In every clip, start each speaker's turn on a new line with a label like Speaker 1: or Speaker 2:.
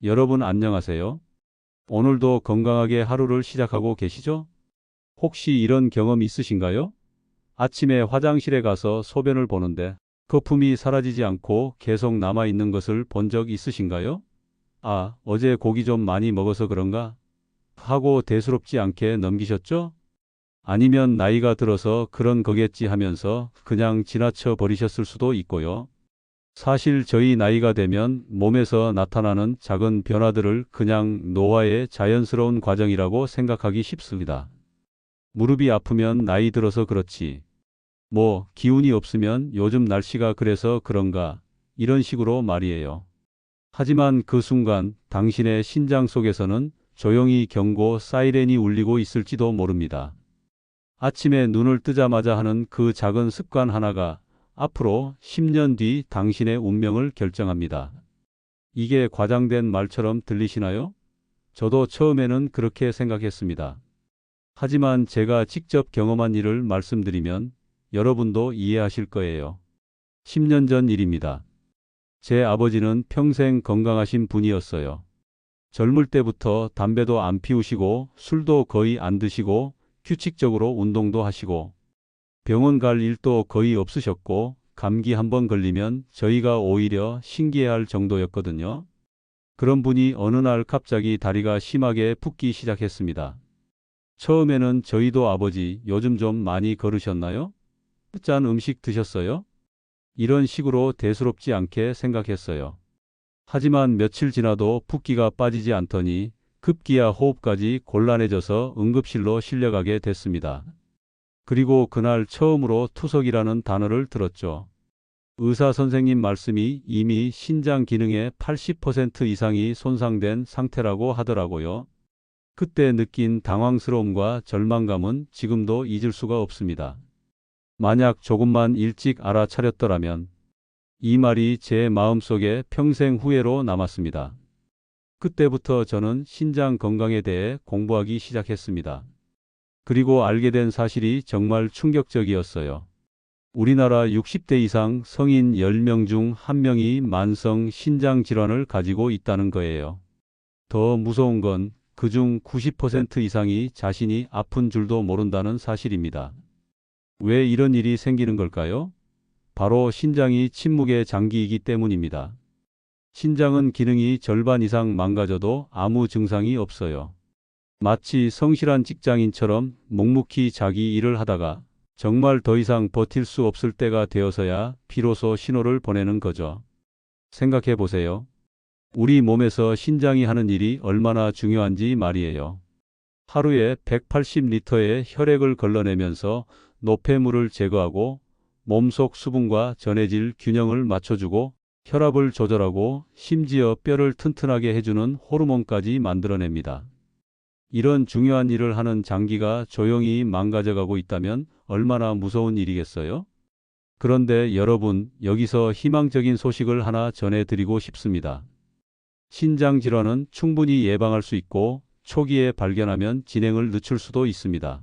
Speaker 1: 여러분 안녕하세요. 오늘도 건강하게 하루를 시작하고 계시죠? 혹시 이런 경험 있으신가요? 아침에 화장실에 가서 소변을 보는데 거품이 사라지지 않고 계속 남아 있는 것을 본 적 있으신가요? 아, 어제 고기 좀 많이 먹어서 그런가? 하고 대수롭지 않게 넘기셨죠? 아니면 나이가 들어서 그런 거겠지 하면서 그냥 지나쳐 버리셨을 수도 있고요. 사실 저희 나이가 되면 몸에서 나타나는 작은 변화들을 그냥 노화의 자연스러운 과정이라고 생각하기 쉽습니다. 무릎이 아프면 나이 들어서 그렇지. 뭐, 기운이 없으면 요즘 날씨가 그래서 그런가. 이런 식으로 말이에요. 하지만 그 순간 당신의 심장 속에서는 조용히 경고 사이렌이 울리고 있을지도 모릅니다. 아침에 눈을 뜨자마자 하는 그 작은 습관 하나가 앞으로 10년 뒤 당신의 운명을 결정합니다. 이게 과장된 말처럼 들리시나요? 저도 처음에는 그렇게 생각했습니다. 하지만 제가 직접 경험한 일을 말씀드리면 여러분도 이해하실 거예요. 10년 전 일입니다. 제 아버지는 평생 건강하신 분이었어요. 젊을 때부터 담배도 안 피우시고 술도 거의 안 드시고 규칙적으로 운동도 하시고 병원 갈 일도 거의 없으셨고 감기 한 번 걸리면 저희가 오히려 신기해할 정도였거든요. 그런 분이 어느 날 갑자기 다리가 심하게 붓기 시작했습니다. 처음에는 저희도 아버지 요즘 좀 많이 걸으셨나요? 짠 음식 드셨어요? 이런 식으로 대수롭지 않게 생각했어요. 하지만 며칠 지나도 붓기가 빠지지 않더니 급기야 호흡까지 곤란해져서 응급실로 실려가게 됐습니다. 그리고 그날 처음으로 투석이라는 단어를 들었죠. 의사 선생님 말씀이 이미 신장 기능의 80% 이상이 손상된 상태라고 하더라고요. 그때 느낀 당황스러움과 절망감은 지금도 잊을 수가 없습니다. 만약 조금만 일찍 알아차렸더라면 이 말이 제 마음속에 평생 후회로 남았습니다. 그때부터 저는 신장 건강에 대해 공부하기 시작했습니다. 그리고 알게 된 사실이 정말 충격적이었어요. 우리나라 60대 이상 성인 10명 중 1명이 만성 신장 질환을 가지고 있다는 거예요. 더 무서운 건 그중 90% 이상이 자신이 아픈 줄도 모른다는 사실입니다. 왜 이런 일이 생기는 걸까요? 바로 신장이 침묵의 장기이기 때문입니다. 신장은 기능이 절반 이상 망가져도 아무 증상이 없어요. 마치 성실한 직장인처럼 묵묵히 자기 일을 하다가 정말 더 이상 버틸 수 없을 때가 되어서야 비로소 신호를 보내는 거죠. 생각해 보세요. 우리 몸에서 신장이 하는 일이 얼마나 중요한지 말이에요. 하루에 180리터의 혈액을 걸러내면서 노폐물을 제거하고 몸속 수분과 전해질 균형을 맞춰주고 혈압을 조절하고 심지어 뼈를 튼튼하게 해주는 호르몬까지 만들어냅니다. 이런 중요한 일을 하는 장기가 조용히 망가져가고 있다면 얼마나 무서운 일이겠어요? 그런데 여러분, 여기서 희망적인 소식을 하나 전해드리고 싶습니다. 신장 질환은 충분히 예방할 수 있고 초기에 발견하면 진행을 늦출 수도 있습니다.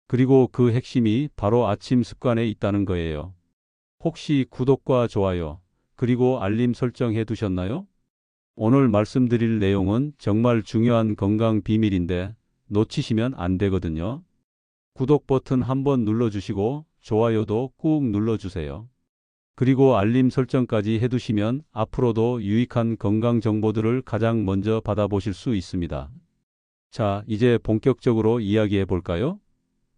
Speaker 1: 그리고 그 핵심이 바로 아침 습관에 있다는 거예요. 혹시 구독과 좋아요, 그리고 알림 설정해 두셨나요? 오늘 말씀드릴 내용은 정말 중요한 건강 비밀인데 놓치시면 안 되거든요. 구독 버튼 한번 눌러주시고 좋아요도 꾹 눌러주세요. 그리고 알림 설정까지 해두시면 앞으로도 유익한 건강 정보들을 가장 먼저 받아보실 수 있습니다. 자, 이제 본격적으로 이야기해 볼까요?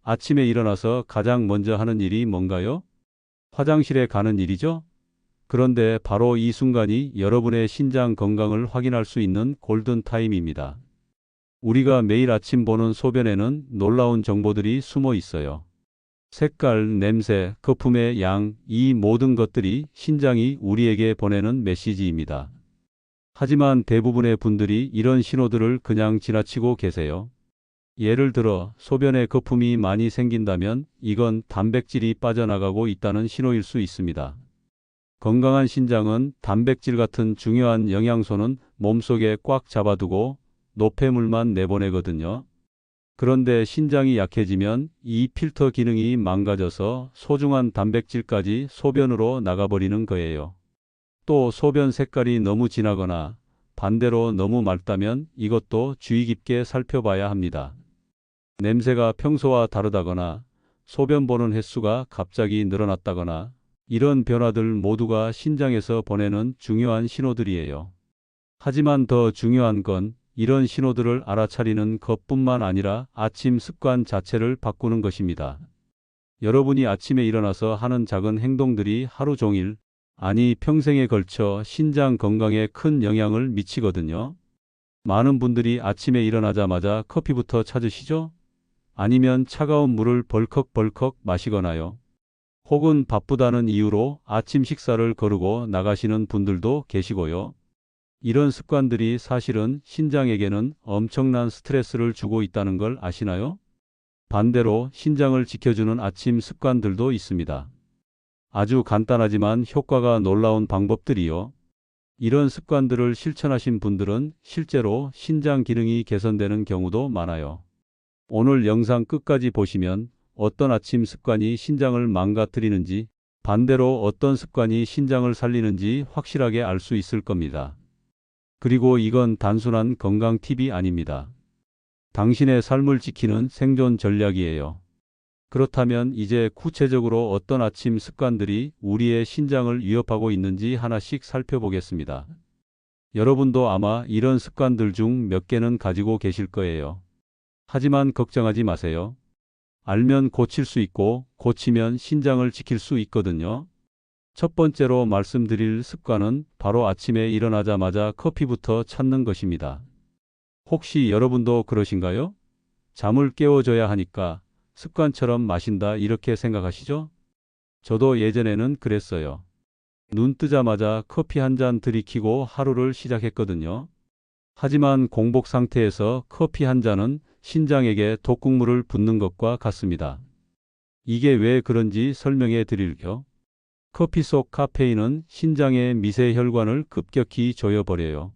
Speaker 1: 아침에 일어나서 가장 먼저 하는 일이 뭔가요? 화장실에 가는 일이죠? 그런데 바로 이 순간이 여러분의 신장 건강을 확인할 수 있는 골든타임입니다. 우리가 매일 아침 보는 소변에는 놀라운 정보들이 숨어 있어요. 색깔, 냄새, 거품의 양, 이 모든 것들이 신장이 우리에게 보내는 메시지입니다. 하지만 대부분의 분들이 이런 신호들을 그냥 지나치고 계세요. 예를 들어 소변에 거품이 많이 생긴다면 이건 단백질이 빠져나가고 있다는 신호일 수 있습니다. 건강한 신장은 단백질 같은 중요한 영양소는 몸속에 꽉 잡아두고 노폐물만 내보내거든요. 그런데 신장이 약해지면 이 필터 기능이 망가져서 소중한 단백질까지 소변으로 나가버리는 거예요. 또 소변 색깔이 너무 진하거나 반대로 너무 맑다면 이것도 주의 깊게 살펴봐야 합니다. 냄새가 평소와 다르다거나 소변 보는 횟수가 갑자기 늘어났다거나 이런 변화들 모두가 신장에서 보내는 중요한 신호들이에요. 하지만 더 중요한 건 이런 신호들을 알아차리는 것뿐만 아니라 아침 습관 자체를 바꾸는 것입니다. 여러분이 아침에 일어나서 하는 작은 행동들이 하루 종일, 아니 평생에 걸쳐 신장 건강에 큰 영향을 미치거든요. 많은 분들이 아침에 일어나자마자 커피부터 찾으시죠? 아니면 차가운 물을 벌컥벌컥 마시거나요. 혹은 바쁘다는 이유로 아침 식사를 거르고 나가시는 분들도 계시고요. 이런 습관들이 사실은 신장에게는 엄청난 스트레스를 주고 있다는 걸 아시나요? 반대로 신장을 지켜주는 아침 습관들도 있습니다. 아주 간단하지만 효과가 놀라운 방법들이요. 이런 습관들을 실천하신 분들은 실제로 신장 기능이 개선되는 경우도 많아요. 오늘 영상 끝까지 보시면 어떤 아침 습관이 신장을 망가뜨리는지, 반대로 어떤 습관이 신장을 살리는지 확실하게 알 수 있을 겁니다. 그리고 이건 단순한 건강 팁이 아닙니다. 당신의 삶을 지키는 생존 전략이에요. 그렇다면 이제 구체적으로 어떤 아침 습관들이 우리의 신장을 위협하고 있는지 하나씩 살펴보겠습니다. 여러분도 아마 이런 습관들 중 몇 개는 가지고 계실 거예요. 하지만 걱정하지 마세요. 알면 고칠 수 있고 고치면 신장을 지킬 수 있거든요. 첫 번째로 말씀드릴 습관은 바로 아침에 일어나자마자 커피부터 찾는 것입니다. 혹시 여러분도 그러신가요? 잠을 깨워줘야 하니까 습관처럼 마신다 이렇게 생각하시죠? 저도 예전에는 그랬어요. 눈 뜨자마자 커피 한 잔 들이키고 하루를 시작했거든요. 하지만 공복 상태에서 커피 한 잔은 신장에게 독극물을 붓는 것과 같습니다. 이게 왜 그런지 설명해 드릴게요. 커피 속 카페인은 신장의 미세 혈관을 급격히 조여버려요.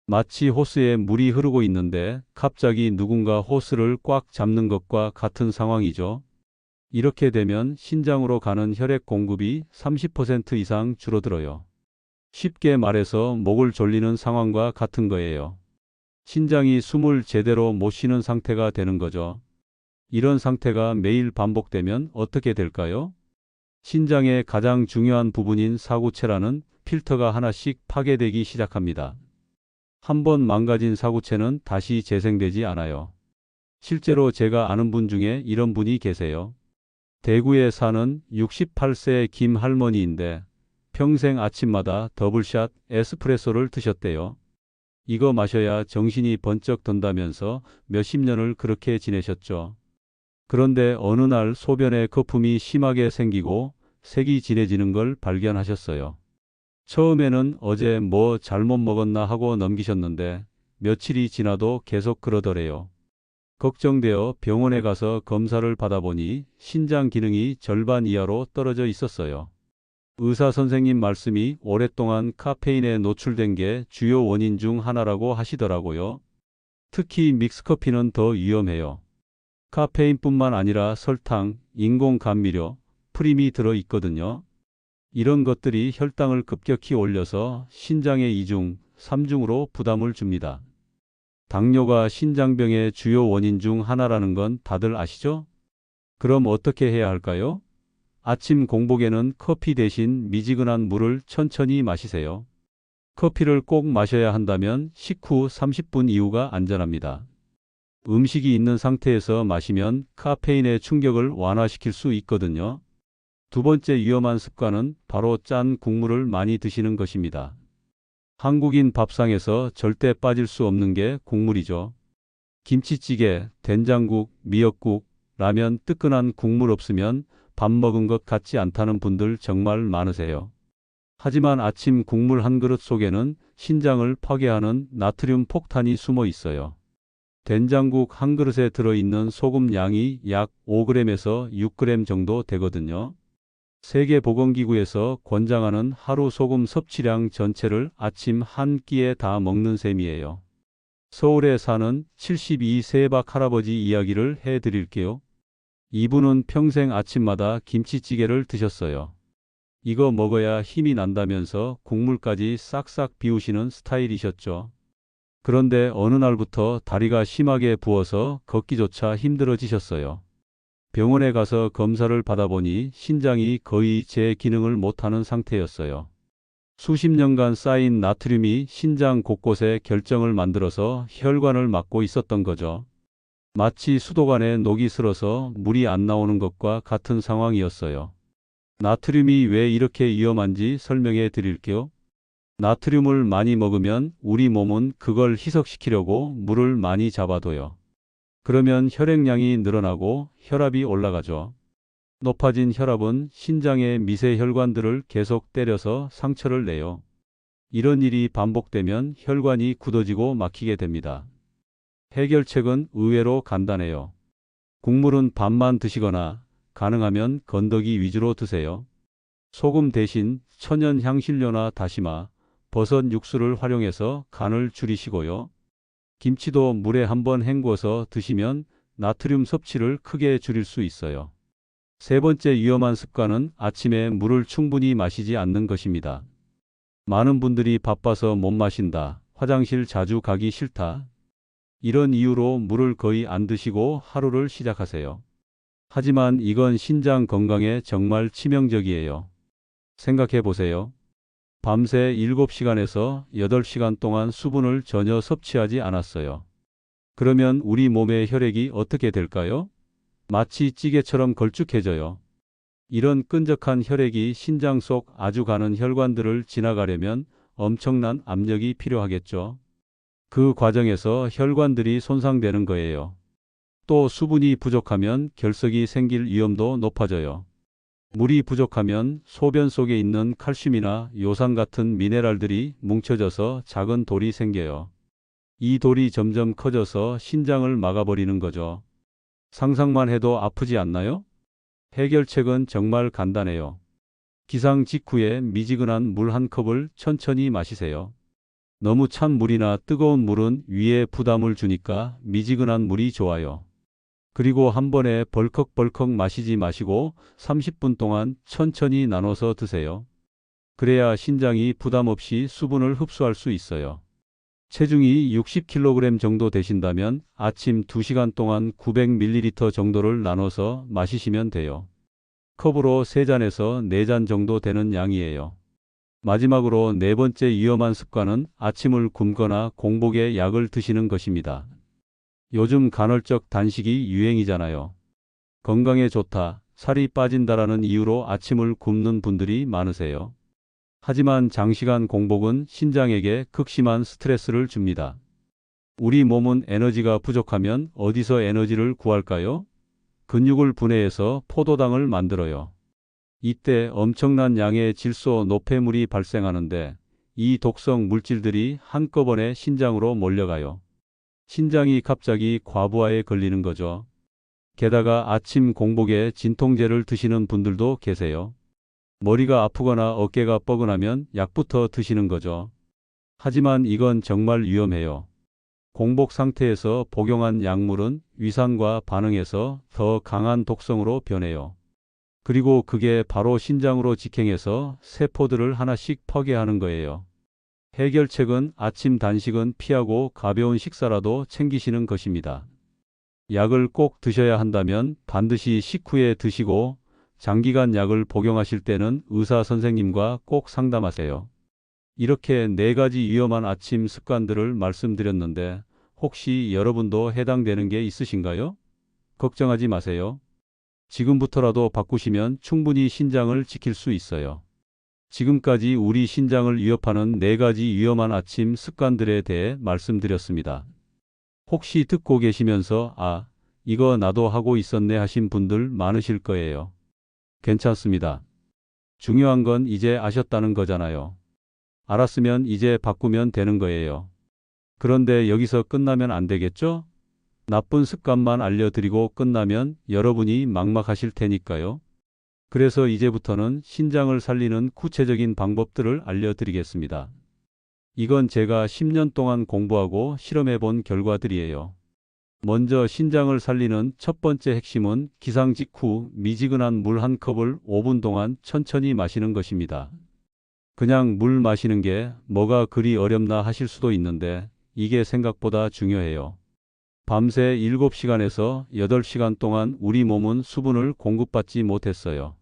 Speaker 1: 마치 호스에 물이 흐르고 있는데 갑자기 누군가 호스를 꽉 잡는 것과 같은 상황이죠. 이렇게 되면 신장으로 가는 혈액 공급이 30% 이상 줄어들어요. 쉽게 말해서 목을 졸리는 상황과 같은 거예요. 신장이 숨을 제대로 못 쉬는 상태가 되는 거죠. 이런 상태가 매일 반복되면 어떻게 될까요? 신장의 가장 중요한 부분인 사구체라는 필터가 하나씩 파괴되기 시작합니다. 한번 망가진 사구체는 다시 재생되지 않아요. 실제로 제가 아는 분 중에 이런 분이 계세요. 대구에 사는 68세 김 할머니인데 평생 아침마다 더블샷 에스프레소를 드셨대요. 이거 마셔야 정신이 번쩍 든다면서 몇십 년을 그렇게 지내셨죠. 그런데 어느 날 소변에 거품이 심하게 생기고 색이 진해지는 걸 발견하셨어요. 처음에는 어제 뭐 잘못 먹었나 하고 넘기셨는데 며칠이 지나도 계속 그러더래요. 걱정되어 병원에 가서 검사를 받아보니 신장 기능이 절반 이하로 떨어져 있었어요. 의사 선생님 말씀이 오랫동안 카페인에 노출된 게 주요 원인 중 하나라고 하시더라고요. 특히 믹스커피는 더 위험해요. 카페인뿐만 아니라 설탕, 인공 감미료, 프림이 들어 있거든요. 이런 것들이 혈당을 급격히 올려서 신장의 2중, 3중으로 부담을 줍니다. 당뇨가 신장병의 주요 원인 중 하나라는 건 다들 아시죠? 그럼 어떻게 해야 할까요? 아침 공복에는 커피 대신 미지근한 물을 천천히 마시세요. 커피를 꼭 마셔야 한다면 식후 30분 이후가 안전합니다. 음식이 있는 상태에서 마시면 카페인의 충격을 완화시킬 수 있거든요. 두 번째 위험한 습관은 바로 짠 국물을 많이 드시는 것입니다. 한국인 밥상에서 절대 빠질 수 없는 게 국물이죠. 김치찌개, 된장국, 미역국, 라면 뜨끈한 국물 없으면 밥 먹은 것 같지 않다는 분들 정말 많으세요. 하지만 아침 국물 한 그릇 속에는 신장을 파괴하는 나트륨 폭탄이 숨어 있어요. 된장국 한 그릇에 들어있는 소금 양이 약 5g에서 6g 정도 되거든요. 세계보건기구에서 권장하는 하루 소금 섭취량 전체를 아침 한 끼에 다 먹는 셈이에요. 서울에 사는 72세박 할아버지 이야기를 해드릴게요. 이분은 평생 아침마다 김치찌개를 드셨어요. 이거 먹어야 힘이 난다면서 국물까지 싹싹 비우시는 스타일이셨죠. 그런데 어느 날부터 다리가 심하게 부어서 걷기조차 힘들어지셨어요. 병원에 가서 검사를 받아보니 신장이 거의 제 기능을 못하는 상태였어요. 수십 년간 쌓인 나트륨이 신장 곳곳에 결정을 만들어서 혈관을 막고 있었던 거죠. 마치 수도관에 녹이 슬어서 물이 안 나오는 것과 같은 상황이었어요. 나트륨이 왜 이렇게 위험한지 설명해 드릴게요. 나트륨을 많이 먹으면 우리 몸은 그걸 희석시키려고 물을 많이 잡아둬요. 그러면 혈액량이 늘어나고 혈압이 올라가죠. 높아진 혈압은 신장의 미세 혈관들을 계속 때려서 상처를 내요. 이런 일이 반복되면 혈관이 굳어지고 막히게 됩니다. 해결책은 의외로 간단해요. 국물은 반만 드시거나 가능하면 건더기 위주로 드세요. 소금 대신 천연 향신료나 다시마, 버섯 육수를 활용해서 간을 줄이시고요. 김치도 물에 한번 헹궈서 드시면 나트륨 섭취를 크게 줄일 수 있어요. 세 번째 위험한 습관은 아침에 물을 충분히 마시지 않는 것입니다. 많은 분들이 바빠서 못 마신다, 화장실 자주 가기 싫다, 이런 이유로 물을 거의 안 드시고 하루를 시작하세요. 하지만 이건 신장 건강에 정말 치명적이에요. 생각해 보세요. 밤새 7시간에서 8시간 동안 수분을 전혀 섭취하지 않았어요. 그러면 우리 몸의 혈액이 어떻게 될까요? 마치 찌개처럼 걸쭉해져요. 이런 끈적한 혈액이 신장 속 아주 가는 혈관들을 지나가려면 엄청난 압력이 필요하겠죠. 그 과정에서 혈관들이 손상되는 거예요. 또 수분이 부족하면 결석이 생길 위험도 높아져요. 물이 부족하면 소변 속에 있는 칼슘이나 요산 같은 미네랄들이 뭉쳐져서 작은 돌이 생겨요. 이 돌이 점점 커져서 신장을 막아버리는 거죠. 상상만 해도 아프지 않나요? 해결책은 정말 간단해요. 기상 직후에 미지근한 물 한 컵을 천천히 마시세요. 너무 찬 물이나 뜨거운 물은 위에 부담을 주니까 미지근한 물이 좋아요. 그리고 한 번에 벌컥벌컥 마시지 마시고 30분 동안 천천히 나눠서 드세요. 그래야 신장이 부담 없이 수분을 흡수할 수 있어요. 체중이 60kg 정도 되신다면 아침 2시간 동안 900ml 정도를 나눠서 마시시면 돼요. 컵으로 3잔에서 4잔 정도 되는 양이에요. 마지막으로 네 번째 위험한 습관은 아침을 굶거나 공복에 약을 드시는 것입니다. 요즘 간헐적 단식이 유행이잖아요. 건강에 좋다, 살이 빠진다라는 이유로 아침을 굶는 분들이 많으세요. 하지만 장시간 공복은 신장에게 극심한 스트레스를 줍니다. 우리 몸은 에너지가 부족하면 어디서 에너지를 구할까요? 근육을 분해해서 포도당을 만들어요. 이때 엄청난 양의 질소 노폐물이 발생하는데 이 독성 물질들이 한꺼번에 신장으로 몰려가요. 신장이 갑자기 과부하에 걸리는 거죠. 게다가 아침 공복에 진통제를 드시는 분들도 계세요. 머리가 아프거나 어깨가 뻐근하면 약부터 드시는 거죠. 하지만 이건 정말 위험해요. 공복 상태에서 복용한 약물은 위산과 반응해서 더 강한 독성으로 변해요. 그리고 그게 바로 신장으로 직행해서 세포들을 하나씩 파괴하는 거예요. 해결책은 아침 단식은 피하고 가벼운 식사라도 챙기시는 것입니다. 약을 꼭 드셔야 한다면 반드시 식후에 드시고 장기간 약을 복용하실 때는 의사 선생님과 꼭 상담하세요. 이렇게 4가지 위험한 아침 습관들을 말씀드렸는데 혹시 여러분도 해당되는 게 있으신가요? 걱정하지 마세요. 지금부터라도 바꾸시면 충분히 신장을 지킬 수 있어요. 지금까지 우리 신장을 위협하는 4가지 위험한 아침 습관들에 대해 말씀드렸습니다. 혹시 듣고 계시면서 이거 나도 하고 있었네 하신 분들 많으실 거예요. 괜찮습니다. 중요한 건 이제 아셨다는 거잖아요. 알았으면 이제 바꾸면 되는 거예요. 그런데 여기서 끝나면 안 되겠죠? 나쁜 습관만 알려드리고 끝나면 여러분이 막막하실 테니까요. 그래서 이제부터는 신장을 살리는 구체적인 방법들을 알려드리겠습니다. 이건 제가 10년 동안 공부하고 실험해 본 결과들이에요. 먼저 신장을 살리는 첫 번째 핵심은 기상 직후 미지근한 물 한 컵을 5분 동안 천천히 마시는 것입니다. 그냥 물 마시는 게 뭐가 그리 어렵나 하실 수도 있는데 이게 생각보다 중요해요. 밤새 7시간에서 8시간 동안 우리 몸은 수분을 공급받지 못했어요.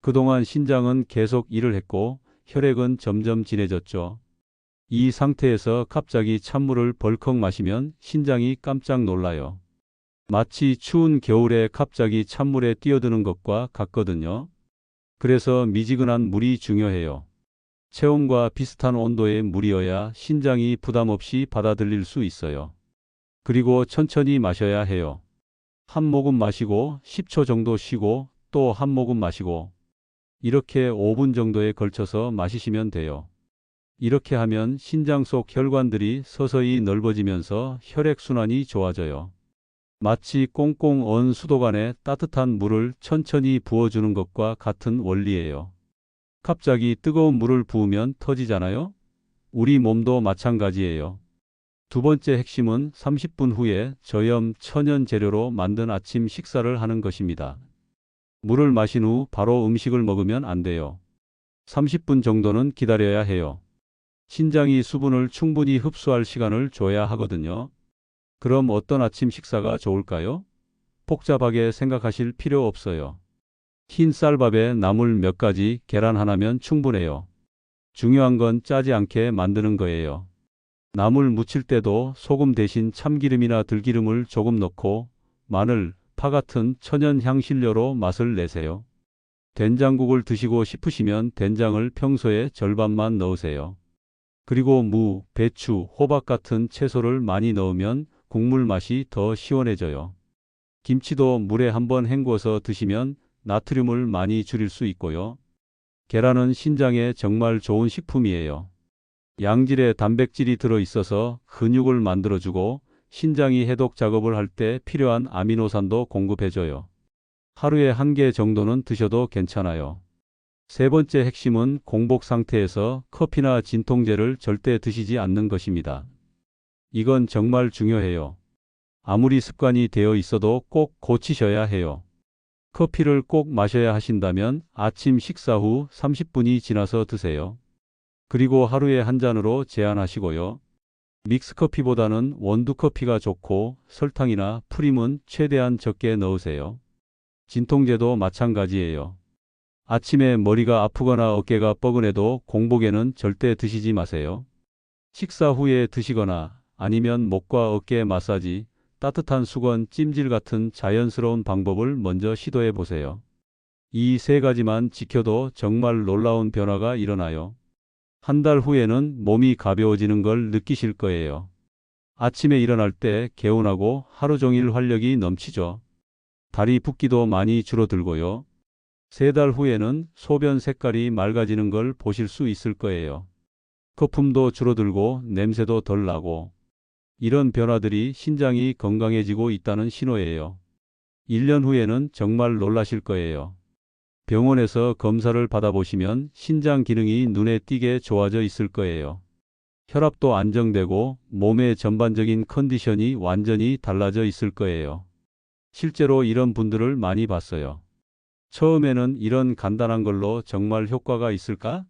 Speaker 1: 그동안 신장은 계속 일을 했고 혈액은 점점 진해졌죠. 이 상태에서 갑자기 찬물을 벌컥 마시면 신장이 깜짝 놀라요. 마치 추운 겨울에 갑자기 찬물에 뛰어드는 것과 같거든요. 그래서 미지근한 물이 중요해요. 체온과 비슷한 온도의 물이어야 신장이 부담 없이 받아들일 수 있어요. 그리고 천천히 마셔야 해요. 한 모금 마시고 10초 정도 쉬고 또 한 모금 마시고 이렇게 5분 정도에 걸쳐서 마시시면 돼요. 이렇게 하면 신장 속 혈관들이 서서히 넓어지면서 혈액순환이 좋아져요. 마치 꽁꽁 언 수도관에 따뜻한 물을 천천히 부어주는 것과 같은 원리예요. 갑자기 뜨거운 물을 부으면 터지잖아요? 우리 몸도 마찬가지예요. 두 번째 핵심은 30분 후에 저염 천연 재료로 만든 아침 식사를 하는 것입니다. 물을 마신 후 바로 음식을 먹으면 안 돼요. 30분 정도는 기다려야 해요. 신장이 수분을 충분히 흡수할 시간을 줘야 하거든요. 그럼 어떤 아침 식사가 좋을까요? 복잡하게 생각하실 필요 없어요. 흰 쌀밥에 나물 몇 가지, 계란 하나면 충분해요. 중요한 건 짜지 않게 만드는 거예요. 나물 무칠 때도 소금 대신 참기름이나 들기름을 조금 넣고 마늘, 파 같은 천연 향신료로 맛을 내세요. 된장국을 드시고 싶으시면 된장을 평소에 절반만 넣으세요. 그리고 무, 배추, 호박 같은 채소를 많이 넣으면 국물 맛이 더 시원해져요. 김치도 물에 한번 헹궈서 드시면 나트륨을 많이 줄일 수 있고요. 계란은 신장에 정말 좋은 식품이에요. 양질의 단백질이 들어있어서 근육을 만들어주고 신장이 해독 작업을 할 때 필요한 아미노산도 공급해줘요. 하루에 1개 정도는 드셔도 괜찮아요. 세 번째 핵심은 공복 상태에서 커피나 진통제를 절대 드시지 않는 것입니다. 이건 정말 중요해요. 아무리 습관이 되어 있어도 꼭 고치셔야 해요. 커피를 꼭 마셔야 하신다면 아침 식사 후 30분이 지나서 드세요. 그리고 하루에 한 잔으로 제한하시고요. 믹스커피보다는 원두커피가 좋고 설탕이나 프림은 최대한 적게 넣으세요. 진통제도 마찬가지예요. 아침에 머리가 아프거나 어깨가 뻐근해도 공복에는 절대 드시지 마세요. 식사 후에 드시거나 아니면 목과 어깨 마사지, 따뜻한 수건, 찜질 같은 자연스러운 방법을 먼저 시도해 보세요. 이 세 가지만 지켜도 정말 놀라운 변화가 일어나요. 한 달 후에는 몸이 가벼워지는 걸 느끼실 거예요. 아침에 일어날 때 개운하고 하루 종일 활력이 넘치죠. 다리 붓기도 많이 줄어들고요. 3달 후에는 소변 색깔이 맑아지는 걸 보실 수 있을 거예요. 거품도 줄어들고 냄새도 덜 나고 이런 변화들이 신장이 건강해지고 있다는 신호예요. 1년 후에는 정말 놀라실 거예요. 병원에서 검사를 받아보시면 신장 기능이 눈에 띄게 좋아져 있을 거예요. 혈압도 안정되고 몸의 전반적인 컨디션이 완전히 달라져 있을 거예요. 실제로 이런 분들을 많이 봤어요. 처음에는 이런 간단한 걸로 정말 효과가 있을까?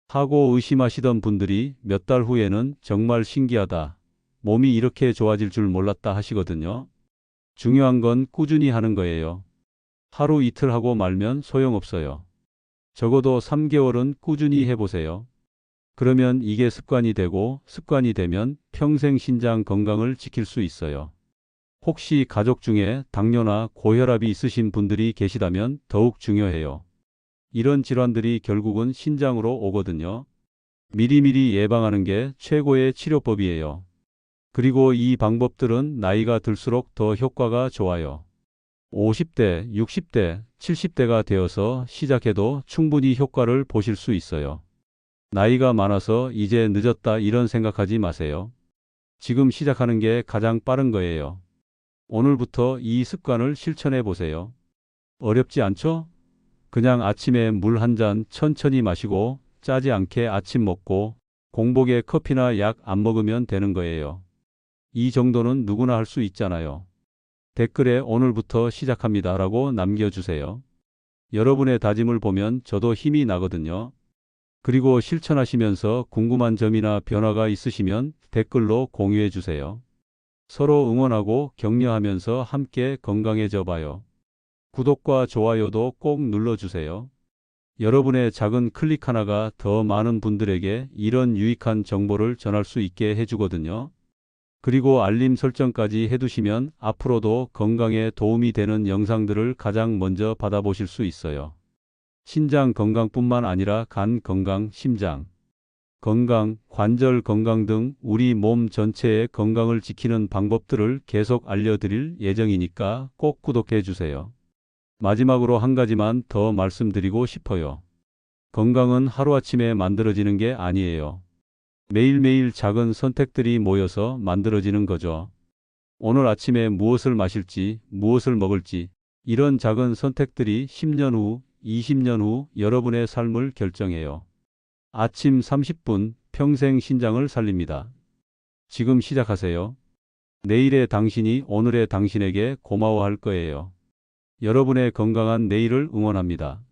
Speaker 1: 하고 의심하시던 분들이 몇 달 후에는 정말 신기하다. 몸이 이렇게 좋아질 줄 몰랐다 하시거든요. 중요한 건 꾸준히 하는 거예요. 하루 이틀 하고 말면 소용없어요. 적어도 3개월은 꾸준히 해보세요. 그러면 이게 습관이 되고 습관이 되면 평생 신장 건강을 지킬 수 있어요. 혹시 가족 중에 당뇨나 고혈압이 있으신 분들이 계시다면 더욱 중요해요. 이런 질환들이 결국은 신장으로 오거든요. 미리미리 예방하는 게 최고의 치료법이에요. 그리고 이 방법들은 나이가 들수록 더 효과가 좋아요. 50대, 60대, 70대가 되어서 시작해도 충분히 효과를 보실 수 있어요. 나이가 많아서 이제 늦었다 이런 생각하지 마세요. 지금 시작하는 게 가장 빠른 거예요. 오늘부터 이 습관을 실천해 보세요. 어렵지 않죠? 그냥 아침에 물 한 잔 천천히 마시고 짜지 않게 아침 먹고 공복에 커피나 약 안 먹으면 되는 거예요. 이 정도는 누구나 할 수 있잖아요. 댓글에 오늘부터 시작합니다 라고 남겨주세요. 여러분의 다짐을 보면 저도 힘이 나거든요. 그리고 실천하시면서 궁금한 점이나 변화가 있으시면 댓글로 공유해 주세요. 서로 응원하고 격려하면서 함께 건강해져 봐요. 구독과 좋아요도 꼭 눌러주세요. 여러분의 작은 클릭 하나가 더 많은 분들에게 이런 유익한 정보를 전할 수 있게 해주거든요. 그리고 알림 설정까지 해두시면 앞으로도 건강에 도움이 되는 영상들을 가장 먼저 받아보실 수 있어요. 신장 건강뿐만 아니라 간 건강, 심장 건강, 관절 건강 등 우리 몸 전체의 건강을 지키는 방법들을 계속 알려드릴 예정이니까 꼭 구독해 주세요. 마지막으로 한 가지만 더 말씀드리고 싶어요. 건강은 하루아침에 만들어지는 게 아니에요. 매일매일 작은 선택들이 모여서 만들어지는 거죠. 오늘 아침에 무엇을 마실지, 무엇을 먹을지, 이런 작은 선택들이 10년 후, 20년 후 여러분의 삶을 결정해요. 아침 30분, 평생 신장을 살립니다. 지금 시작하세요. 내일의 당신이 오늘의 당신에게 고마워할 거예요. 여러분의 건강한 내일을 응원합니다.